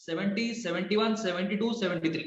70, 71, 72, 73,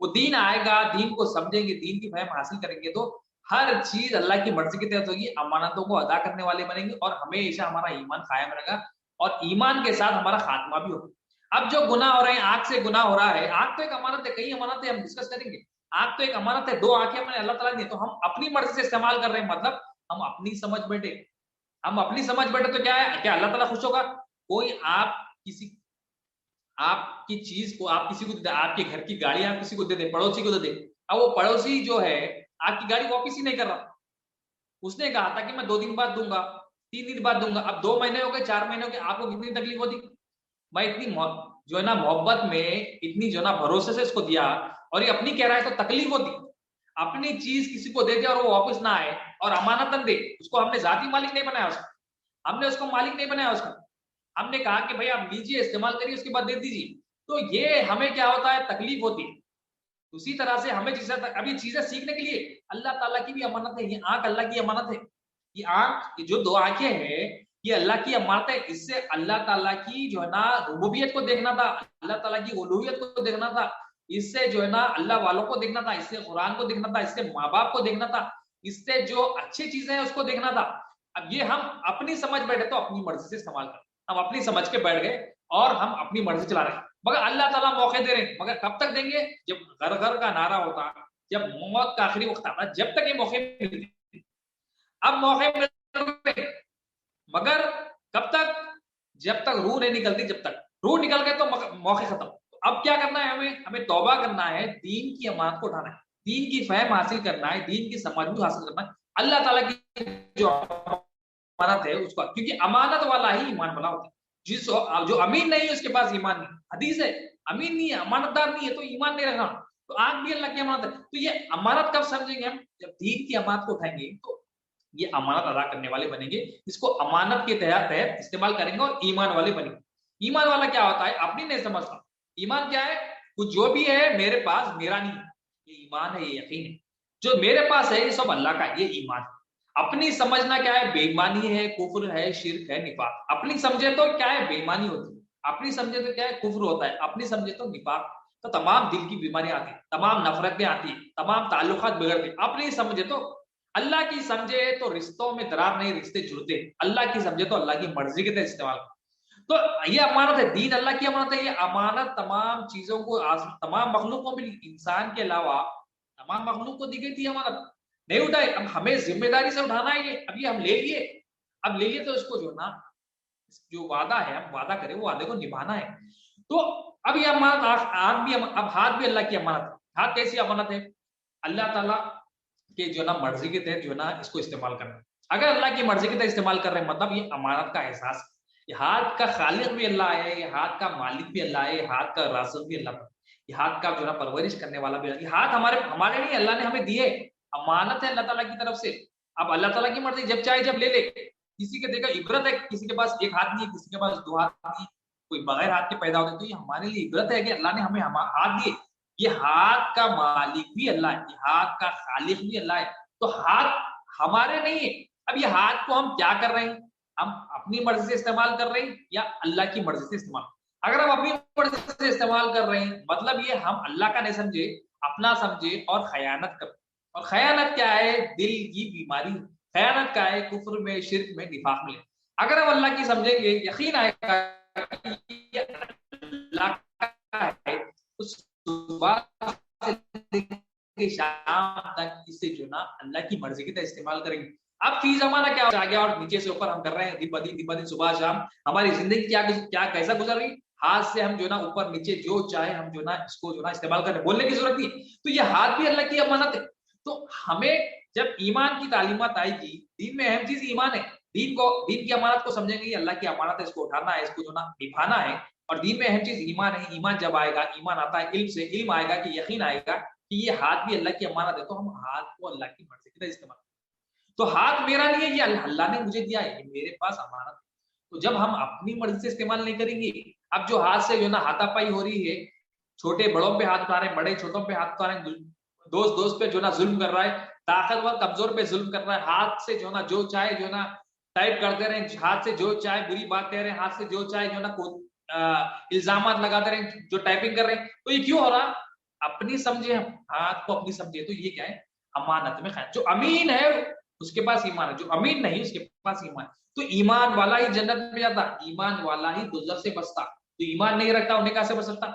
وہ دین آئے گا, دین کو سمجھیں گے, دین کی فہم حاصل کریں گے, تو ہر چیز اللہ کی مرضی کے تحت ہوگی, امانتوں کو ادا کرنے والے بنیں گے, اور ہمیشہ ہمارا ایمان قائم رہے گا, اور ایمان کے ساتھ ہمارا خاتمہ بھی ہوگا. اب جو گناہ ہو رہے ہیں, آنکھ سے گناہ ہو رہا ہے, آنکھ تو ایک امانت ہے, کئی امانتیں ہم ڈسکس کریں گے. آنکھ تو ایک امانت ہے, 2 آنکھیں ہمیں اللہ تعالیٰ نے, تو ہم اپنی مرضی سے استعمال کر رہے ہیں, مطلب ہم اپنی سمجھ بیٹھے, ہم اپنی سمجھ بیٹھے تو کیا ہے, کیا اللہ تعالیٰ خوش ہوگا؟ کوئی آپ کی چیز کو آپ کسی کو دے, آپ کے گھر کی گاڑی آپ کسی کو دے دے, پڑوسی کو دے دے, اب وہ پڑوسی جو ہے آپ کی گاڑی واپس ہی نہیں کر رہا, اس نے کہا تھا کہ میں 2 دن بعد دوں گا, 3 دن بعد دوں گا, اب 2 مہینے ہو گئے, 4 مہینے ہو گئے, آپ کو کتنی تکلیف ہوتی؟ میں اتنی جو ہے نا محبت میں, اتنی جو ہے نا بھروسے سے اس کو دیا, اور یہ اپنی کہہ رہا ہے تو تکلیف ہوتی. اپنی چیز کسی کو دے دے اور وہ واپس نہ آئے, اور امانتاً دے, اس کو ہم نے ذاتی مالک نہیں بنایا, اس کا ہم نے اس کو مالک نہیں بنایا, اس کا ہم نے کہا کہ بھائی آپ لیجیے, استعمال کریے, اس کے بعد دے دیجیے, تو یہ ہمیں کیا ہوتا ہے, تکلیف ہوتی ہے. اسی طرح سے ہمیں چیزیں, ابھی چیزیں سیکھنے کے لیے اللہ تعالیٰ کی بھی امانت ہے, یہ آنکھ اللہ کی امانت ہے, یہ آنکھ, جو 2 آنکھیں ہیں, یہ اللہ کی امانت ہے. اس سے اللہ تعالیٰ کی جو ہے نا ربوبیت کو دیکھنا تھا, اللہ تعالیٰ کی الوہیت کو دیکھنا تھا, اس سے جو ہے نا اللہ والوں کو دیکھنا تھا, اس سے قرآن کو دیکھنا تھا, اس سے ماں باپ کو دیکھنا تھا, اس سے جو اچھی چیزیں ہیں اس کو دیکھنا تھا. اب یہ ہم اپنی سمجھ بیٹھے تو اپنی مرضی سے استعمال کریں, ہم اپنی سمجھ کے بیٹھ گئے اور ہم اپنی مرضی چلا رہے ہیں, مگر اللہ تعالیٰ موقع دے رہے ہیں, مگر کب تک دیں گے؟ جب گھر گھر کا نعرہ ہوتا, جب موت کا آخری وقت آتا, جب تک یہ موقع ملتے. اب موقع مل, مگر کب تک؟ جب تک روح نہیں نکلتی, جب تک روح نکل گئے تو موقع ختم. اب کیا کرنا ہے ہمیں توبہ کرنا ہے, دین کی امانت کو اٹھانا ہے, دین کی فہم حاصل کرنا ہے, دین کی سمجھ حاصل کرنا ہے, اللہ تعالیٰ کی جو امانت ہے اس کا, کیونکہ امانت والا ہی ایمان والا ہوتا ہے. جو امین نہیں ہے اس کے پاس ایمان نہیں. حدیث ہے, امین نہیں ہے, امانت دار نہیں ہے, تو ایمان نہیں رکھنا. تو آنکھ بھی اللہ کی امانت ہے. تو یہ امانت کب سمجھیں گے ہم؟ جب دین کی امانت کو اٹھائیں گے تو یہ امانت ادا کرنے والے بنیں گے, اس کو امانت کے تحت استعمال کریں گے, اور ایمان والے بنیں گے. ایمان والا کیا ہوتا ہے, اپنی نہیں سمجھتا. ایمان کیا ہے؟ کچھ جو بھی ہے میرے پاس میرا نہیں ہے, یہ ایمان ہے, یہ یقین ہے. جو میرے پاس ہے یہ سب اللہ کا ہے, یہ ایمان ہے. اپنی سمجھنا کیا ہے؟ بے ایمانی ہے, کفر ہے, شرک ہے, نفاق. اپنی سمجھے تو کیا ہے؟ بے ایمانی ہوتی ہے. اپنی سمجھے تو کیا ہے؟ کفر ہوتا ہے. اپنی سمجھے تو نفاق, تو تمام دل کی بیماریاں آتی ہیں, تمام نفرتیں آتی ہیں, تمام تعلقات بگڑتے ہیں. اپنی سمجھے تو, اللہ کی سمجھے تو رشتوں میں درار نہیں, رشتے جڑتے. اللہ کی سمجھے تو اللہ کی مرضی کے تحت استعمال. تو یہ امانت ہے, دین اللہ کی امانت ہے. یہ امانت تمام چیزوں کو, تمام مخلوق کو بھی, انسان کے علاوہ تمام مخلوق کو دی گئی تھی امانت, نہیں اٹھائے. اب ہمیں ذمہ داری سے اٹھانا ہے یہ. اب یہ ہم لے لیے, اب لے لیے تو اس کو جو نا, جو وعدہ ہے ہم وعدہ کریں, وہ وعدے کو نبھانا ہے. تو اب یہ امانت, آنکھ بھی, اب ہاتھ بھی اللہ کی امانت ہے. ہاتھ کیسی امانت ہے؟ اللہ تعالیٰ کہ جو نا مرضی کے تحت جو نا اس کو استعمال کرنا. اگر اللہ کی مرضی کے تحت استعمال کر رہے ہیں, مطلب یہ امانت کا احساس. یہ ہاتھ کا خالق بھی اللہ ہے, یہ ہاتھ کا مالک بھی اللہ ہے, یہ ہاتھ کا رازق بھی اللہ ہے, یہ ہاتھ کا جو نا پرورش کرنے والا بھی اللہ. یہ ہاتھ ہمارے نہیں, اللہ نے ہمیں دیے, امانت ہے اللہ تعالیٰ کی طرف سے. اب اللہ تعالیٰ کی مرضی, جب چاہے جب لے لے. کسی کے دیکھا عبرت ہے, کسی کے پاس 1 ہاتھ نہیں ہے, کسی کے پاس 2 ہاتھ نہیں, کوئی بغیر ہاتھ کے پیدا ہوتے. تو یہ ہمارے لیے عبرت ہے کہ اللہ نے ہمیں ہاتھ دیے. یہ ہاتھ کا مالک بھی اللہ ہے, یہ ہاتھ کا خالق بھی اللہ ہے. تو ہاتھ ہمارے نہیں ہے. اب یہ ہاتھ کو ہم کیا کر رہے ہیں؟ ہم اپنی مرضی سے استعمال کر رہے ہیں یا اللہ کی مرضی سے استعمال؟ اگر ہم اپنی مرضی سے استعمال کر رہے ہیں, مطلب یہ ہم اللہ کا نہیں سمجھے, اپنا سمجھے, اور خیانت کر. اور خیانت کیا ہے؟ دل کی بیماری. خیانت کیا ہے؟ کفر میں, شرک میں, نفاق میں. اگر ہم اللہ کی سمجھیں گے, یقین آئے گا کہ اللہ کا ہے, اس صبح سے شام تک اسے جو نا اللہ کی مرضی کی طرح استعمال کریں گے. اب فی زمانہ کیا آ گیا, اور نیچے سے اوپر ہم کر رہے ہیں, دن بدن صبح شام ہماری زندگی کیا کیسا گزر رہی. ہاتھ سے ہم جو نا اوپر نیچے جو چاہے ہم جو نا اس کو جو نا استعمال کریں, بولنے کی ضرورت نہیں. تو یہ ہاتھ بھی اللہ کی امانت ہے. تو ہمیں جب ایمان کی تعلیمات آئے گی, دین میں اہم چیز ایمان ہے. دین کی امانت کو سمجھیں گے, یہ اللہ کی امانت ہے, اس کو اٹھانا ہے, اس کو جو نا نبھانا ہے. اور دین میں اہم چیز ایمان ہے. ایمان جب آئے گا, ایمان آتا ہے علم سے, علم آئے گا کہ یقین آئے گا کہ یہ ہاتھ بھی اللہ کی امانت ہے. تو ہم ہاتھ کو اللہ کی مرضی کی طرح استعمال. تو ہاتھ میرا نہیں ہے, یہ اللہ نے مجھے دیا ہے, یہ میرے پاس امانت ہے. تو جب ہم اپنی مرضی سے استعمال نہیں کریں گے, اب جو ہاتھ سے جو نا ہاتھا پائی ہو رہی ہے, چھوٹے بڑوں پہ ہاتھ اٹھا رہے ہیں, بڑے چھوٹوں پہ ہاتھ اٹھا رہے ہیں, دوست پہ جو نا ظلم کر رہا ہے, طاقتور کمزور پہ ظلم کر رہا ہے. ہاتھ سے جو نا جو چاہے جو نا ٹائپ کرتے رہے, ہاتھ سے جو چاہے بری بات کہہ رہے ہیں, ہاتھ سے جو چاہے جو نا الزامات لگاتے رہے, جو ٹائپنگ کر رہے ہیں. تو یہ کیوں ہو رہا؟ اپنی سمجھے ہم ہاتھ کو اپنی سمجھے تو یہ کیا ہے امانت میں خیانت. جو امین ہے اس کے پاس ایمان ہے, جو امین نہیں اس کے پاس ایمان ہے. تو ایمان والا ہی جنت میں جاتا, ایمان والا ہی دوزخ سے بچتا. تو ایمان نہیں رکھتا انہیں کہاں سے بچ سکتا؟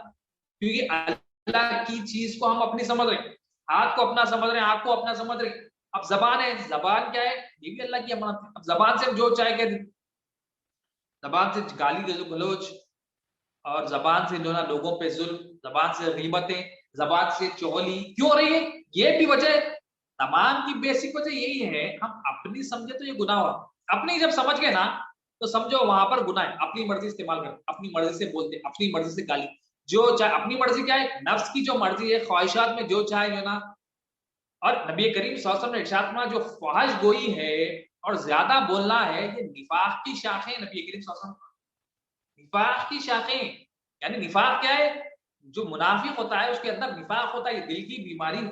کیونکہ اللہ کی چیز کو ہم اپنی سمجھ رہے ہیں, ہاتھ کو اپنا سمجھ رہے ہیں, آنکھ کو اپنا سمجھ رہے ہیں. اب زبان ہے, زبان کیا ہے؟ یہ بھی اللہ کی امانت ہے. اب زبان سے ہم جو چاہے کہہ دیں, زبان سے گالی گلوچ, اور زبان سے جو نا لوگوں پہ ظلم, زبان سے غیبتیں, زبان سے چغلی کیوں ہو رہی ہے؟ یہ بھی وجہ, تمام کی بیسک وجہ یہی ہے, ہم اپنی سمجھے تو یہ گناہ ہوا. اپنی جب سمجھ گئے نا تو سمجھو وہاں پر گناہ ہے. اپنی مرضی استعمال کرتے, اپنی مرضی سے بولتے, اپنی مرضی سے گالی, جو چاہے. اپنی مرضی کیا ہے؟ نفس کی جو مرضی ہے, خواہشات میں جو چاہے جو نا. اور نبی کریم صلی اللہ علیہ وسلم نے ارشاد فرمایا جو فحش گوئی ہے اور زیادہ بولنا ہے یہ نفاق کی شاخیں. نبی کریم صلی اللہ علیہ وسلم نفاق کی شاخیں, یعنی نفاق کیا ہے؟ جو منافق ہوتا ہے اس کے اندر نفاق ہوتا ہے, یہ دل کی بیماری.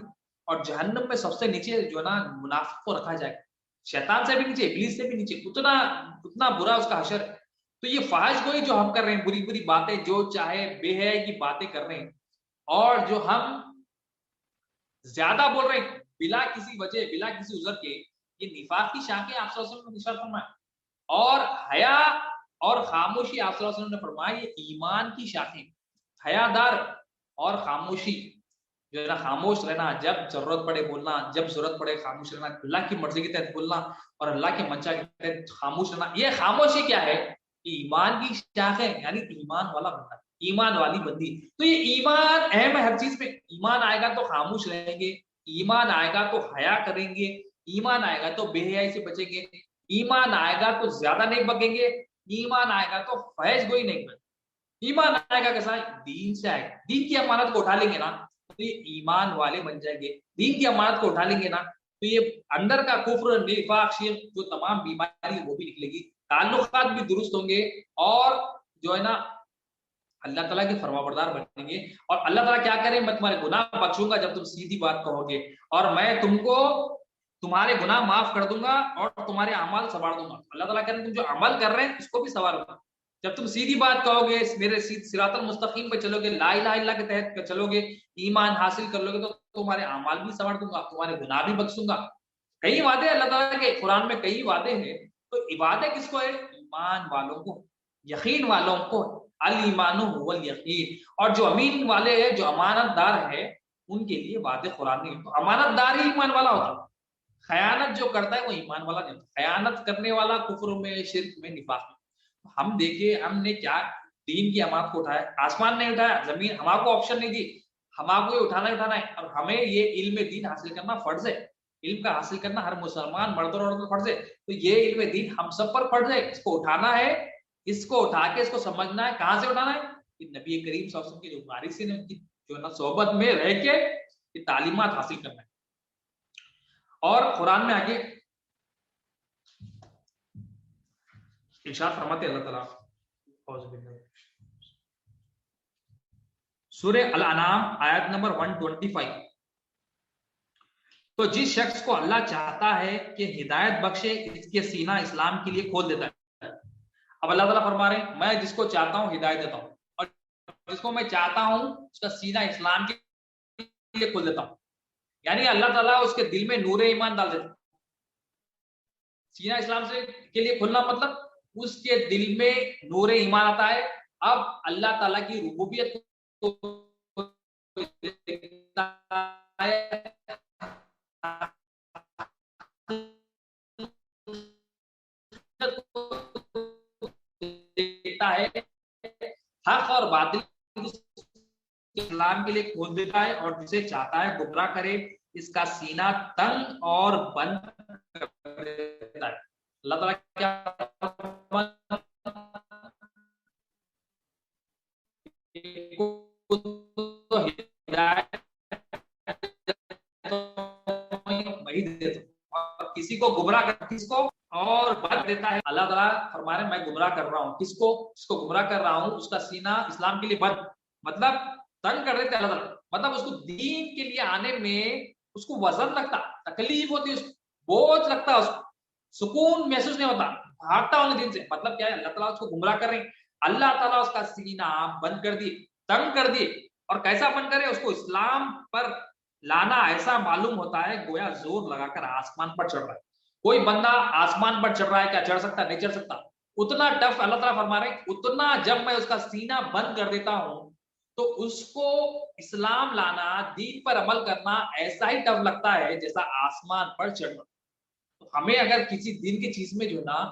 اور جہنم میں سب سے نیچے جو نا منافق کو رکھا جائے, شیطان سے بھی نیچے, ابلیس سے بھی نیچے, اتنا برا اس کا حشر. تو یہ فحش گوئی جو ہم کر رہے ہیں, بری بری باتیں, جو چاہے بے حیائی کی باتیں کر رہے ہیں, اور جو ہم زیادہ بول رہے ہیں بلا کسی وجہ, بلا کسی عذر کے, یہ نفاق کی شاخیں آپ صلی اللہ علیہ وسلم نے ارشاد فرمایا. اور حیا اور خاموشی آپ صلی اللہ علیہ وسلم نے فرمایا یہ ایمان کی شاخیں. حیا دار اور خاموشی, جو ہے نا خاموش رہنا, جب ضرورت پڑے بولنا, جب ضرورت پڑے خاموش رہنا, اللہ کی مرضی کے تحت بولنا اور اللہ کے منشا کے تحت خاموش رہنا. یہ خاموشی کیا ہے؟ ایمان کی شاخیں, یعنی ایمان والا بندہ, ایمان والی بندی. تو یہ ایمان اہم ہے ہر چیز میں. ایمان آئے گا تو خاموش رہیں گے, ایمان آئے گا تو حیا کریں گے, ایمان آئے گا تو بے حیائی سے بچیں گے, ایمان آئے گا تو زیادہ نہیں بکیں گے, ایمان آئے گا تو فحش گوئی نہیں کریں. ایمان آئے گا کیسا؟ دین سے آئے گا. دین کی امانت کو اٹھا لیں گے نا تو یہ ایمان والے بن جائیں گے. دین کی امانت کو اٹھا لیں گے نا تو یہ اندر کا کفر, نفاق, شرک, جو تمام بیماری وہ بھی نکلے گی, تعلقات بھی درست ہوں گے, اور جو ہے نا اللہ تعالیٰ کے فرما بردار بنیں گے. اور اللہ تعالیٰ کیا کرے, میں تمہارے گناہ بخشوں گا جب تم سیدھی بات کہو گے, اور میں تم کو تمہارے گناہ معاف کر دوں گا اور تمہارے اعمال سنوار دوں گا. اللہ تعالیٰ کہہ رہے ہیں تم جو عمل کر رہے ہیں اس کو بھی سنوار دوں گا. جب تم سیدھی بات کہو گے, میرے صراط المستقیم پہ چلو گے, لا الہ الا اللہ کے تحت چلو گے, ایمان حاصل کر لو گے, تو تمہارے اعمال بھی سنوار دوں گا, تمہارے گناہ بھی بخش دوں گا. کئی وعدے اللہ تعالیٰ کے قرآن میں, کئی وعدے ہیں. تو وعدے کس کو ہے؟ ایمان والوں کو, یقین والوں کو. الایمان هو الیقین. اور جو امین والے ہیں, جو امانت دار ہے, ان کے لیے وعدے قرآن میں. تو امانت دار ہی ایمان والا ہوتا ہے. خیانت جو کرتا ہے وہ ایمان والا نہیں ہوتا. خیانت کرنے والا کفر میں, شرک میں, نفاق میں. ہم دیکھیں ہم نے کیا دین کی امانت کو اٹھایا, آسمان نہیں اٹھایا, زمین ہمارے کو آپشن نہیں دی, ہمارے کو اٹھانا ہے. اور ہمیں یہ علم دین حاصل کرنا فرض ہے. علم کا حاصل کرنا ہر مسلمان مرد اور عورت پر فرض ہے. تو یہ علم دین ہم سب پر فرض ہے, اس کو اٹھانا ہے, اس کو اٹھا کے اس کو سمجھنا ہے. کہاں سے اٹھانا ہے؟ کہ نبی کریم صلی اللہ علیہ وسلم کی جو وارث ہیں ان کی جو نا صحبت میں رہ کے یہ تعلیمات حاصل کرنا ہے. اور قرآن میں آگے ارشاد فرماتے اللہ تعالیٰ, سورہ الانعام آیت نمبر 125, تو جس شخص کو اللہ چاہتا ہے کہ ہدایت بخشے اس کے سینہ اسلام کے لیے کھول دیتا ہے. اب اللہ تعالیٰ فرما رہے ہیں میں جس کو چاہتا ہوں ہدایت دیتا ہوں, اور جس کو میں چاہتا ہوں اس کا سینہ اسلام کے لیے کھول دیتا ہوں. یعنی اللہ تعالیٰ اس کے دل میں نور ایمان ڈال دیتا. سینہ اسلام سے کے لیے کھلنا مطلب اس کے دل میں نور ایمان آتا ہے. اب اللہ تعالیٰ کی ربوبیت دیتا ہے, حق اور باطل اسلام کے لیے کھول دیتا ہے, اور جسے چاہتا ہے گمراہ کرے اس کا سینہ تنگ اور بند کر دیتا ہے. اللہ تعالیٰ کیا کسی کو گمراہ کر, کس کو اور بند دیتا ہے. اللہ تعالیٰ فرما رہے ہیں میں گمراہ کر رہا ہوں, کس کو, جس کو گمراہ کر رہا ہوں اس کا سینہ اسلام کے لیے بند, مطلب تنگ کر دیتے اللہ تعالیٰ. مطلب اس کو دین کے لیے آنے میں اس کو وزن لگتا, تکلیف ہوتی, اس کو بوجھ لگتا, اس کو سکون محسوس نہیں ہوتا, بھاگتا ہونے دین سے. مطلب کیا ہے؟ اللہ تعالیٰ اس کو گمراہ کر رہے ہیں, اللہ تعالیٰ اس کا سینہ بند کر دی, تنگ کر دی, اور کیسا بن کر ہے؟ اس کو اسلام پر لانا ایسا معلوم ہوتا ہے گویا زور لگا کر آسمان پر چڑھ رہا ہے. کوئی بندہ آسمان پر چڑھ رہا ہے، کیا چڑھ سکتا؟ نہیں چڑھ سکتا. اتنا ٹف اللہ تعالیٰ فرما رہے ہیں، اتنا جب میں اس کا سینہ بند کر دیتا ہوں تو اس کو اسلام لانا، دین پر عمل کرنا ایسا ہی ٹف لگتا ہے جیسا آسمان پر چڑھنا. تو ہمیں اگر کسی دین کی چیز میں جو نا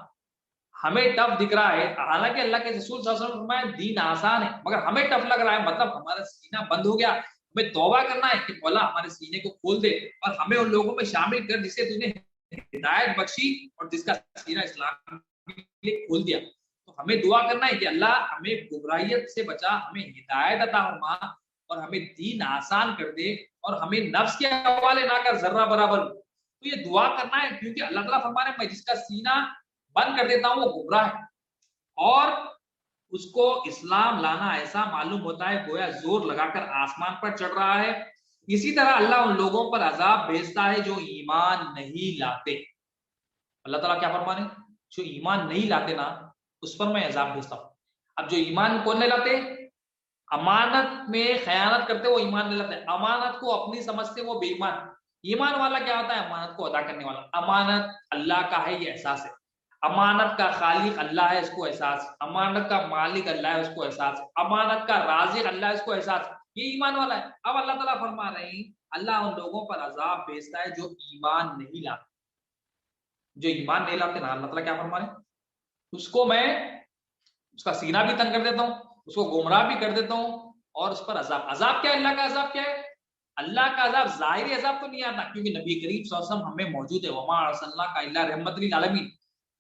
ہمیں ٹف دکھ رہا ہے، حالانکہ اللہ کے رسول صلی اللہ علیہ وسلم نے فرمایا دین آسان ہے، مگر ہمیں ٹف لگ رہا ہے، مطلب ہمارا سینہ بند ہو گیا. ہمیں توبہ کرنا ہے کہ مولا ہمارے سینے کو کھول دے اور ہمیں ان لوگوں میں شامل کر جسے تو نے ہدایت بخشی اور جس کا سینہ اسلام کے لیے کھول دیا. تو ہمیں دعا کرنا ہے کہ اللہ ہمیں گمراہیت سے بچا، ہمیں ہدایت عطا فرما اور ہمیں دین آسان کر دے اور ہمیں نفس کے حوالے نہ کر ذرہ برابر. تو یہ دعا کرنا ہے کیونکہ اللہ تعالیٰ فرما رہے ہیں میں جس کا سینہ بند کر دیتا ہوں وہ گمراہ ہے اور اس کو اسلام لانا ایسا معلوم ہوتا ہے گویا زور لگا کر آسمان پر چڑھ رہا ہے. اسی طرح اللہ ان لوگوں پر عذاب بھیجتا ہے جو ایمان نہیں لاتے. اللہ تعالیٰ کیا فرمانے؟ جو ایمان نہیں لاتے نا اس پر میں عذاب بھیجتا ہوں. اب جو ایمان کون نہیں لاتے؟ امانت میں خیانت کرتے وہ ایمان نہیں لاتے. امانت کو اپنی سمجھتے وہ بے ایمان. ایمان والا کیا ہوتا ہے؟ امانت کو ادا کرنے والا. امانت اللہ کا ہے یہ احساس ہے. امانت کا خالق اللہ ہے اس کو احساس. امانت کا مالک اللہ ہے اس کو احساس. امانت کا رازق اللہ ہے اس کو احساس. یہ ایمان والا ہے. اب اللہ تعالیٰ فرما رہے ہیں اللہ ان لوگوں پر عذاب بھیجتا ہے جو ایمان نہیں لاتے. جو ایمان نہیں لاتے نا اللہ تعالیٰ کیا فرما رہے ہیں اس کو میں اس کا سینہ بھی تنگ کر دیتا ہوں، اس کو گمراہ بھی کر دیتا ہوں اور اس پر عذاب. عذاب کیا ہے؟ اللہ کا عذاب کیا ہے؟ اللہ کا عذاب ظاہری عذاب تو نہیں آتا کیونکہ نبی کریم صلی اللہ علیہ وسلم ہمیں موجود ہے. وما ارسلناک الا رحمۃ للعالمین.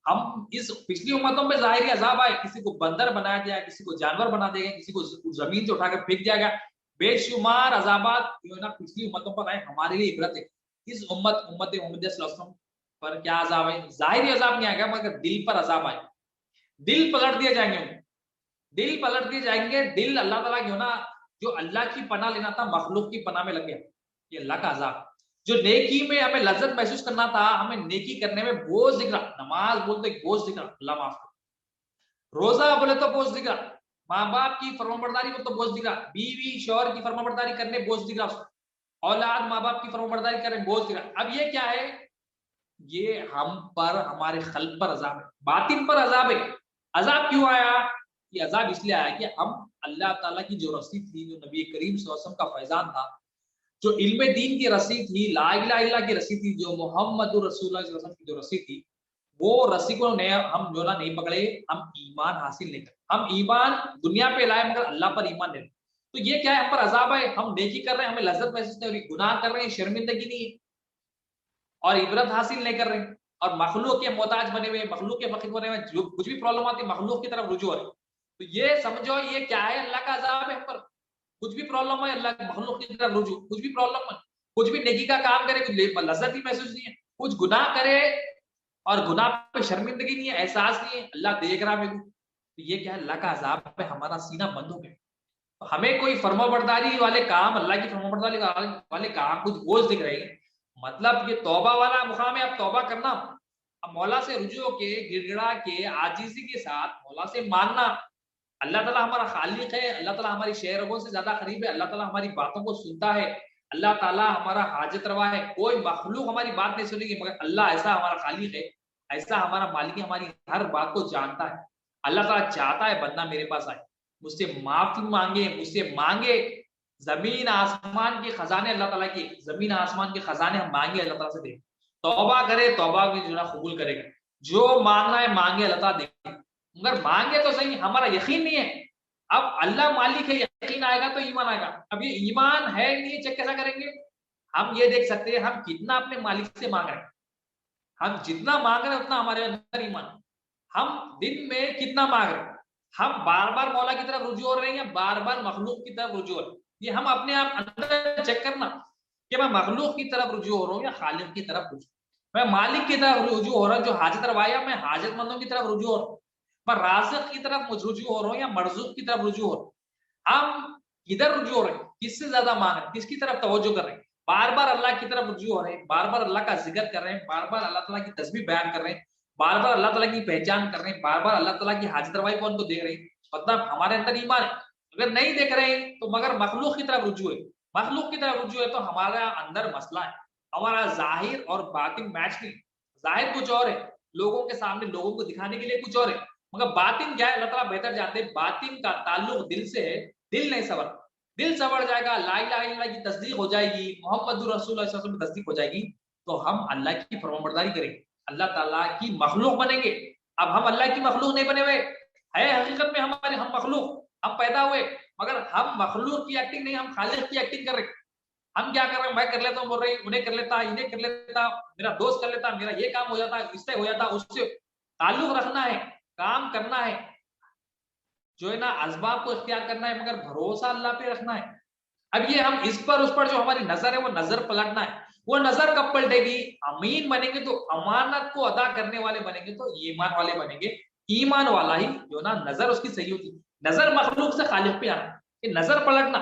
ہم اس پچھلی امتوں میں ظاہری عذاب آئے، کسی کو بندر بنایا گیا، کسی کو جانور بنا دیا گیا، کسی کو زمین سے اٹھا کر پھینک دیا گیا. بے شمار عذابات جو ہے نا پچھلی امتوں پر آئے، ہمارے لیے عبرت ہے. اس امت محمد صلی اللہ علیہ وسلم پر کیا عذاب ہے؟ ظاہری عذاب نہیں آئے گا مگر دل پر عذاب آئے. دل پلٹ دیے جائیں گے، دل پلٹ دیے جائیں گے. دل اللہ تعالیٰ کی نا جو اللہ کی پناہ لینا تھا مخلوق کی پناہ میں لگ گیا. یہ اللہ کا عذاب. جو نیکی میں ہمیں لذت محسوس کرنا تھا، ہمیں نیکی کرنے میں بوجھ دکھ رہا. نماز بولتے بوجھ دکھ رہا، اللہ معاف کر. روزہ بولے تو بوجھ دکھ رہا. ماں باپ کی فرمانبرداری کو تو بوجھ دکھ رہا. بیوی شوہر کی فرمانبرداری کرنے بوجھ دکھ رہا. اولاد ماں باپ کی فرمانبرداری کرنے بوجھ دکھ رہا. اب یہ کیا ہے؟ یہ ہم پر ہمارے قلب پر عذاب ہے، باطن پر عذاب ہے. عذاب کیوں آیا؟ یہ عذاب اس لیے آیا کہ ہم اللہ تعالیٰ کی جو رسی تھی، جو نبی کریم صلی اللہ علیہ وسلم کا فیضان تھا، جو علم دین کی رسی تھی، لا الہ الا اللہ کی رسی تھی، جو محمد رسول اللہ صلی اللہ علیہ وسلم کی جو رسی تھی، وہ رسی کو ہم جو نہیں پکڑے. ہم ایمان حاصل نہیں کرے. ہم ایمان دنیا پہ لائے مگر اللہ پر ایمان نہیں. تو یہ کیا ہے؟ ہم پر عذاب ہے. ہم نیکی کر رہے ہیں، ہمیں لذت محسوس نہیں ہو رہی. گناہ کر رہے ہیں، شرمندگی نہیں ہے اور عبرت حاصل نہیں کر رہے ہیں اور مخلوق کے محتاج بنے ہوئے، مخلوق کے فقیر بنے ہوئے. کچھ بھی پرابلم آتی ہے مخلوق کی طرف رجوع ہو رہے. تو یہ سمجھو یہ کیا ہے؟ اللہ کا عذاب ہے ہم پر. کچھ بھی پرابلم ہے اللہ مخلوق کی طرف رجوع. کچھ بھی پرابلم ہے، کچھ بھی نیکی کا کام کرے کچھ لذت ہی محسوس نہیں ہے. کچھ گناہ کرے اور گناہ پہ شرمندگی نہیں ہے، احساس نہیں ہے، اللہ دیکھ رہا میرے کو. تو یہ کیا ہے؟ اللہ کا عذاب پہ ہمارا سینہ بند ہو گیا. ہمیں کوئی فرمانبرداری والے کام، اللہ کی فرمانبرداری والے کام کچھ بوجھ دکھ رہے ہیں. مطلب یہ توبہ والا مقام ہے. اب توبہ کرنا، اب مولا سے رجوع کے، گڑ گڑا کے، عاجزی کے ساتھ مولا سے ماننا. اللہ تعالیٰ ہمارا خالق ہے، اللہ تعالیٰ ہماری شہروں سے زیادہ قریب ہے، اللہ تعالیٰ ہماری باتوں کو سنتا ہے، اللہ تعالیٰ ہمارا حاجت روا ہے. کوئی مخلوق ہماری بات نہیں سنے گی مگر اللہ ایسا ہمارا خالق ہے، ایسا ہمارا مالک ہے، ہماری ہر بات کو جانتا ہے. اللہ تعالیٰ چاہتا ہے بندہ میرے پاس آئے، مجھ سے معافی مانگے، مجھ سے مانگے. زمین آسمان کے خزانے اللہ تعالیٰ کی، زمین آسمان کے خزانے ہم مانگے اللہ تعالیٰ سے دے. توبہ کرے، توبہ بھی جو ہے قبول کرے گا. جو مانگنا ہے مانگے، اللہ تعالیٰ دے گا. مگر مانگے تو صحیح، ہمارا یقین نہیں ہے. اب اللہ مالک ہے، یقین آئے گا تو ایمان آئے گا. اب یہ ایمان ہے نہیں، چیک کیسا کریں گے؟ ہم یہ دیکھ سکتے ہیں ہم کتنا اپنے مالک سے مانگ رہے ہیں. ہم جتنا مانگ رہے ہیں اتنا ہمارے اندر ایمان. ہم دن میں کتنا مانگ رہے ہیں؟ ہم بار بار مولا کی طرف رجوع ہو رہے ہیں یا بار بار مخلوق کی طرف رجوع ہو رہے ہیں؟ یہ ہم اپنے آپ اندر چیک کرنا کہ میں مخلوق کی طرف رجوع ہو رہا ہوں یا خالق کی طرف رجوع. میں مالک کی طرف رجوع ہو رہا ہوں جو حاجت روایا، میں حاجت مندوں کی طرف رجوع ہو رہا ہوں. میں رازق کی طرف رجوع ہو رہا ہوں یا مرزوق کی طرف رجوع ہو رہا ہوں. ہم کدھر رجوع ہو رہے ہیں؟ کس سے زیادہ مانگ رہے ہیں؟ کس کی طرف توجہ کر رہے ہیں؟ بار بار اللہ کی طرف رجوع ہو رہے ہیں، بار بار اللہ کا ذکر کر رہے ہیں، بار بار اللہ تعالیٰ کی تسبیح بیان کر رہے ہیں، بار بار اللہ تعالیٰ کی پہچان کر رہے ہیں، بار بار اللہ تعالیٰ کی حاجت روائی کو ان کو دیکھ رہے ہیں. مطلب ہمارے اندر ایمان ہے. اگر نہیں دیکھ رہے ہیں تو مگر مخلوق کی طرف رجوع ہے، مخلوق کی طرف رجوع ہے تو ہمارا اندر مسئلہ ہے، ہمارا ظاہر اور باطن میچ نہیں، ظاہر کچھ اور ہے، لوگوں کے سامنے لوگوں کو دکھانے کے لیے کچھ اور ہے، مگر باطن کیا ہے اللہ تعالیٰ بہتر جانتے ہیں، باطن کا تعلق دل سے ہے، دل نہیں صبر، دل صبر جائے گا، لا الہ الا اللہ کی تصدیق ہو جائے گی، محمد رسول اللہ صلی اللہ علیہ وسلم کی تصدیق ہو جائے گی، تو ہم اللہ کی فرمانبرداری کریں گے، اللہ تعالیٰ کی مخلوق بنیں گے۔ اب ہم اللہ کی مخلوق نہیں بنے ہوئے، ہے حقیقت میں ہمارے ہم مخلوق، ہم پیدا ہوئے، مگر ہم مخلوق کی ایکٹنگ نہیں، ہم خالق کی ایکٹنگ کر رہے ہیں۔ ہم کیا کر رہے ہیں، میں کر لیتا ہوں بول رہی، انہیں کر لیتا، انہیں کر لیتا، میرا دوست کر لیتا، میرا یہ کام ہو جاتا، اس سے ہو جاتا، اس سے تعلق رکھنا ہے، کام کرنا ہے، جو ہے نا اسباب کو اختیار کرنا ہے، مگر بھروسہ اللہ پہ رکھنا ہے۔ اب یہ ہم اس پر اس پر جو ہماری نظر ہے وہ نظر پلٹنا ہے، وہ نظر کب پلٹے گی، امین بنیں گے تو امانت کو ادا کرنے والے بنیں گے تو ایمان والے بنیں گے، ایمان والا ہی جو نا نظر اس کی صحیح ہوتی، نظر مخلوق سے خالق پہ آنا، یہ نظر پلٹنا،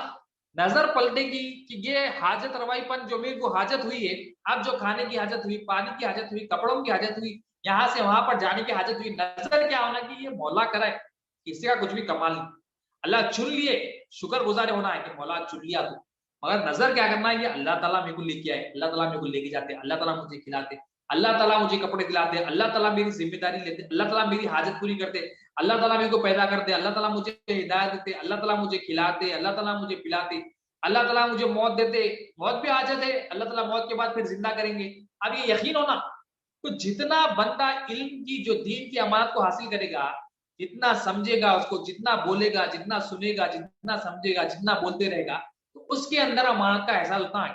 نظر پلٹے گی کہ یہ حاجت روائی پن جو میرے کو حاجت ہوئی ہے، اب جو کھانے کی حاجت ہوئی، پانی کی حاجت ہوئی، کپڑوں کی حاجت ہوئی، یہاں سے وہاں پر جانے کی حاجت ہوئی، نظر کیا ہونا کہ یہ مولا کرائے، کسی کا کچھ بھی کمال نہیں، اللہ چن لیے، شکر گزار ہونا ہے کہ مولا چن لیا تو، مگر نظر کیا کرنا ہے، یہ اللہ تعالیٰ میرے کو لے کے آئے، اللہ تعالیٰ میرے کو لے کے جاتے، اللہ تعالیٰ مجھے کھلاتے، اللہ تعالیٰ مجھے کپڑے دلاتے، اللہ تعالیٰ میری ذمہ داری لیتے، اللہ تعالیٰ میری حاجت پوری کرتے، اللہ تعالیٰ میرے کو پیدا کرتے، اللہ تعالیٰ مجھے ہدایت دیتے، اللہ تعالیٰ مجھے کھلاتے، اللہ تعالیٰ مجھے پلاتے، اللہ تعالیٰ مجھے موت دیتے، موت بھی حاجت ہے، اللہ تعالیٰ موت کے بعد پھر زندہ کریں گے، اب یہ یقین ہونا، تو جتنا بندہ علم کی جو دین کی امانت کو حاصل کرے گا، جتنا سمجھے گا، اس کو جتنا بولے گا، جتنا سنے گا، جتنا سمجھے گا، جتنا بولتے رہے گا، تو اس کے اندر امانت کا احساس ہوتا ہے،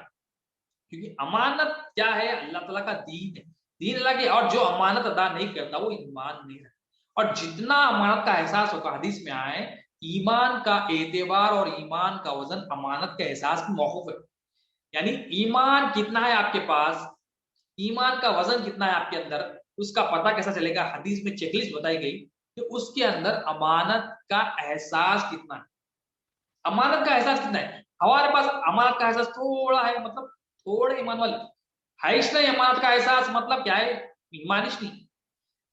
کیونکہ امانت کیا ہے، اللہ تعالیٰ کا دین ہے، دین اللہ کی، اور جو امانت ادا نہیں کرتا وہ ایمان نہیں رکھتا، اور جتنا امانت کا احساس ہوگا، حدیث میں آئے ایمان کا اعتبار اور ایمان کا وزن امانت کے احساس میں موقوف ہے، یعنی ایمان کتنا ہے آپ کے پاس، ایمان کا وزن کتنا ہے آپ کے اندر، اس کا پتہ کیسا چلے گا، حدیث میں چیک لسٹ بتائی گئی کہ اس کے اندر امانت کا احساس کتنا ہے، امانت کا احساس کتنا ہے، ہمارے پاس امانت کا احساس تھوڑا ہے، مطلب تھوڑے ایمان والے حیش نہیں، امانت کا احساس مطلب کیا ہے، ایمانش نہیں،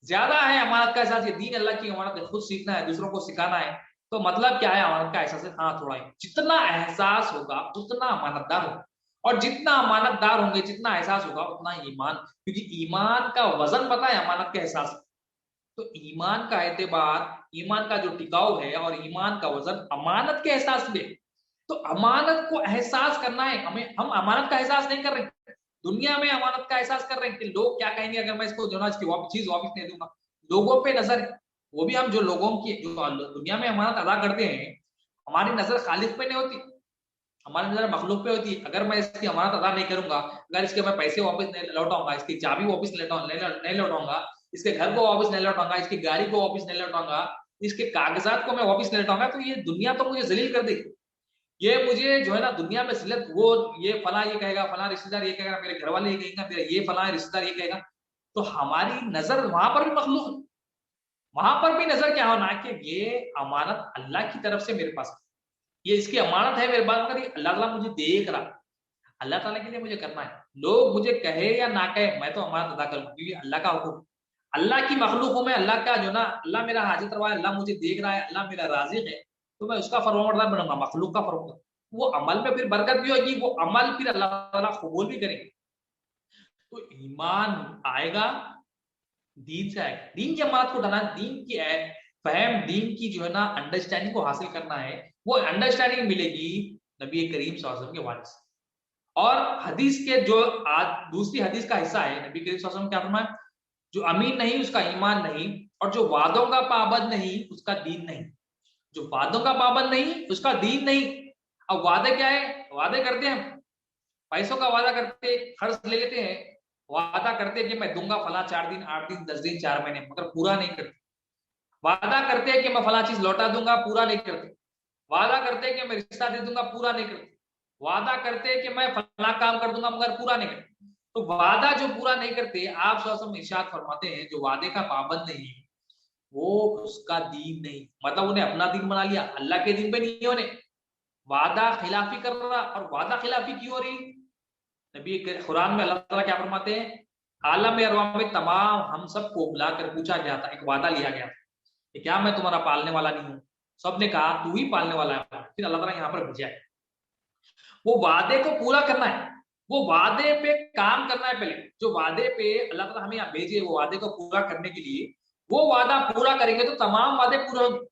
زیادہ ہے امانت کا احساس، یہ دین اللہ کی امانت ہے، خود سیکھنا ہے، دوسروں کو سکھانا ہے، تو مطلب کیا ہے، امانت کا احساس ہے، ہاں تھوڑا ہے، جتنا احساس ہوگا اتنا امانت دار ہوگا، اور جتنا امانت دار ہوں گے، جتنا احساس ہوگا اتنا ایمان، کیونکہ ایمان کا وزن پتہ ہے امانت کے احساس، تو ایمان کا اعتبار، ایمان کا جو ٹکاؤ ہے اور ایمان کا وزن امانت کے احساس میں، تو امانت کو احساس کرنا ہے ہمیں، ہم امانت کا احساس نہیں کر رہے، دنیا میں امانت کا احساس کر رہے ہیں کہ لوگ کیا کہیں گے اگر میں اس کو جو نا اس کی چیز واپس نہیں دوں گا، لوگوں پہ نظر ہے، وہ بھی ہم جو لوگوں کی جو دنیا میں امانت ادا کرتے ہیں، ہماری نظر خالق پہ نہیں ہوتی، ہماری نظر مخلوق پہ ہوتی ہے، اگر میں اس کی امانت ادا نہیں کروں گا، اگر اس کے میں پیسے واپس نہیں لوٹاؤں گا، اس کی چابی واپس نہیں لوٹاؤں گا، اس کے گھر کو واپس نہیں لوٹاؤں گا، اس کی گاڑی کو واپس نہیں لوٹاؤں گا، اس کے کاغذات کو میں واپس نہیں لوٹاؤں گا، تو یہ دنیا تو مجھے ذلیل کر دے گی، یہ مجھے جو ہے نا دنیا میں ذلت، وہ یہ فلاں یہ کہے گا، فلاں رشتہ دار یہ کہے گا، میرے گھر والے یہ کہیں گا، میرا یہ فلاں رشتہ دار یہ کہے گا، تو ہماری نظر وہاں پر بھی مخلوق، وہاں پر بھی نظر کیا ہونا ہے کہ یہ امانت اللہ کی طرف سے میرے پاس، یہ اس کی امانت ہے میرے پاس، مگر اللہ تعالیٰ مجھے دیکھ رہا، اللہ تعالیٰ کے لیے مجھے کرنا ہے، لوگ مجھے کہے یا نہ کہے میں تو امانت ادا کروں، کیونکہ اللہ کا حکم، اللہ کی مخلوق ہوں میں، اللہ کا جو نا، اللہ میرا حاجت روا ہے، اللہ مجھے دیکھ رہا ہے، اللہ میرا رازق ہے، تو میں اس کا فرمانبردار بنوں گا، مخلوق کا فرمان، وہ عمل میں پھر برکت بھی ہوگی، وہ عمل پھر اللہ تعالیٰ قبول بھی کرے گا، تو ایمان آئے گا دین سے، آئے گا دین کی امانت کو ڈھانا، دین کی فہم، دین کی جو ہے نا انڈرسٹینڈنگ کو حاصل کرنا ہے، وہ انڈرسٹینڈنگ ملے گی نبی کریم صلی اللہ علیہ وسلم کے والد سے، اور حدیث کے جو دوسری حدیث کا حصہ ہے، نبی کریم صلی اللہ علیہ وسلم کیا فرمایا، جو امین نہیں اس کا ایمان نہیں، اور جو وعدوں کا پابند نہیں اس کا دین نہیں، جو وعدوں کا پابند نہیں اس کا دین نہیں، اب وعدے کیا ہے، وعدے کرتے ہیں، پیسوں کا وعدہ کرتے، خرچ لے لیتے ہیں، وعدہ کرتے کہ میں دوں گا فلاں 4 دن 8 دن 10 دن 4 مہینے، مگر پورا نہیں کرتے، وعدہ کرتے کہ میں فلاں چیز لوٹا دوں گا، پورا نہیں کرتے، وعدہ کرتے کہ میں رشتہ دے دوں گا، پورا نہیں کرتے، وعدہ کرتے کہ میں فلاں کام کر دوں گا، مگر پورا نہیں کرتے، تو وعدہ جو پورا نہیں کرتے، آپ صلی اللہ علیہ وسلم ارشاد فرماتے ہیں جو وعدے کا پابند نہیں وہ اس کا دین نہیں، مطلب انہیں اپنا دین بنا لیا، اللہ کے دین پہ نہیں ہونے، وعدہ خلافی کر رہا، اور وعدہ خلافی کیوں ہو رہی، نبی قرآن میں اللہ تعالیٰ کیا فرماتے ہیں، عالم ارواح میں تمام ہم سب کو بلا کر پوچھا گیا تھا، ایک وعدہ لیا گیا کہ کیا میں تمہارا پالنے والا نہیں ہوں، سب نے کہا تو ہی پالنے والا ہے. پھر اللہ تعالیٰ یہاں پر بھیجا ہے. وہ وعدے کو پورا کرنا ہے, وہ وعدے پہ کام کرنا ہے. پہلے جو وعدے پہ اللہ تعالیٰ ہمیں یہاں بھیجے, وہ وعدے کو پورا کرنے کے لیے وہ وعدہ پورا کریں گے تو تمام وعدے پورے ہوں گے,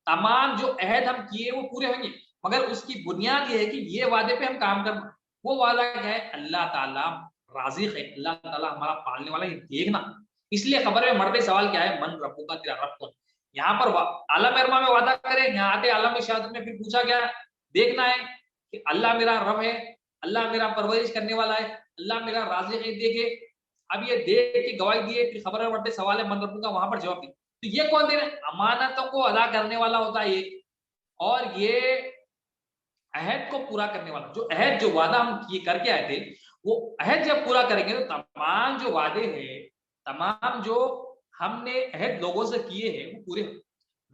تمام جو عہد ہم کیے وہ پورے ہوں گے. مگر اس کی بنیاد یہ ہے کہ یہ وعدے پہ ہم کام کرنا. وہ وعدہ کیا ہے؟ اللہ تعالیٰ رازق ہے, اللہ تعالیٰ ہمارا پالنے والا ہے, دیکھنا. اس لیے خبر میں مرتے سوال کیا ہے؟ من ربو کا, تیرا رب کون. یہاں پر عالم ارما میں وعدہ کرے, یہاں آتے عالم شہادت میں پھر پوچھا گیا, دیکھنا ہے کہ اللہ میرا رب ہے, اللہ میرا پرورش کرنے والا ہے, اللہ میرا رازق ہے, دیکھے. اب یہ دیکھ کے گواہی دیے کہ خبر میں مرتے سوال ہے من ربو کا, وہاں پر جواب دی. تو یہ کون دے رہے؟ امانتوں کو ادا کرنے والا ہوتا ہے یہ, اور یہ عہد کو پورا کرنے والا. جو عہد, جو وعدہ ہم کر کے آئے تھے, وہ عہد جب پورا کریں گے تو تمام جو وعدے ہیں, تمام جو ہم نے عہد لوگوں سے کیے ہیں وہ پورے.